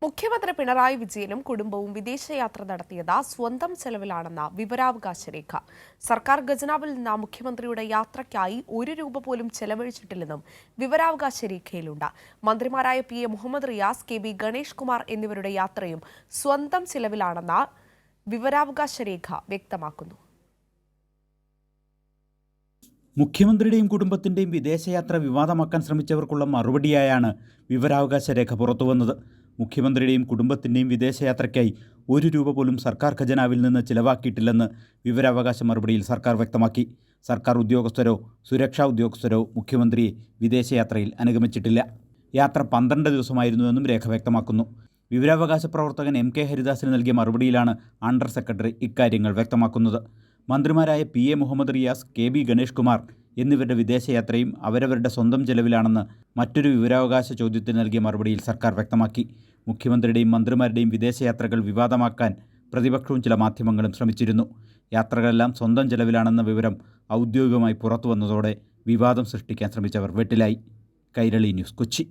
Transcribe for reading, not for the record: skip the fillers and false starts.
മുഖ്യമന്ത്രി പിണറായി വിജയനും കുടുംബവും വിദേശയാത്ര നടത്തിയത് സ്വന്തം ചെലവിലാണെന്ന വിവരാവകാശ രേഖ. സർക്കാർ ഖജനാവിൽ നിന്ന് മുഖ്യമന്ത്രിയുടെ യാത്രയ്ക്കായി ₹1 പോലും ചെലവഴിച്ചിട്ടില്ലെന്നും വിവരാവകാശ രേഖയിലുണ്ട്. മന്ത്രിമാരായ പി എ മുഹമ്മദ് റിയാസ്, കെ ബി ഗണേഷ് കുമാർ എന്നിവരുടെ യാത്രയും സ്വന്തം ചെലവിലാണെന്ന് വിവരാവകാശ രേഖ വ്യക്തമാക്കുന്നു. മുഖ്യമന്ത്രിയുടെയും കുടുംബത്തിൻ്റെയും വിദേശയാത്ര വിവാദമാക്കാൻ ശ്രമിച്ചവർക്കുള്ള മറുപടിയായാണ് വിവരാവകാശ രേഖ പുറത്തുവന്നത്. മുഖ്യമന്ത്രിയുടെയും കുടുംബത്തിൻ്റെയും വിദേശയാത്രയ്ക്കായി ₹1 പോലും സർക്കാർ ഖജനാവിൽ നിന്ന് ചിലവാക്കിയിട്ടില്ലെന്ന് വിവരാവകാശ മറുപടിയിൽ സർക്കാർ വ്യക്തമാക്കി. സർക്കാർ ഉദ്യോഗസ്ഥരോ സുരക്ഷാ ഉദ്യോഗസ്ഥരോ മുഖ്യമന്ത്രിയെ വിദേശയാത്രയിൽ അനുഗമിച്ചിട്ടില്ല. യാത്ര 12 ദിവസമായിരുന്നുവെന്നും രേഖ വ്യക്തമാക്കുന്നു. വിവരാവകാശ പ്രവർത്തകൻ MK ഹരിദാസിന് നൽകിയ മറുപടിയിലാണ് അണ്ടർ സെക്രട്ടറി ഇക്കാര്യങ്ങൾ വ്യക്തമാക്കുന്നത്. മന്ത്രിമാരായ പി എ മുഹമ്മദ് റിയാസ്, കെ ബി ഗണേഷ് കുമാർ എന്നിവരുടെ വിദേശയാത്രയും അവരവരുടെ സ്വന്തം ചെലവിലാണെന്ന് മറ്റൊരു വിവരാവകാശ ചോദ്യത്തിന് നൽകിയ മറുപടിയിൽ സർക്കാർ വ്യക്തമാക്കി. മുഖ്യമന്ത്രിയുടെയും മന്ത്രിമാരുടെയും വിദേശയാത്രകൾ വിവാദമാക്കാൻ പ്രതിപക്ഷവും ചില മാധ്യമങ്ങളും ശ്രമിച്ചിരുന്നു. യാത്രകളെല്ലാം സ്വന്തം ചെലവിലാണെന്ന വിവരം ഔദ്യോഗികമായി പുറത്തുവന്നതോടെ വിവാദം സൃഷ്ടിക്കാൻ ശ്രമിച്ചവർ വെട്ടിലായി. കൈരളി ന്യൂസ്, കൊച്ചി.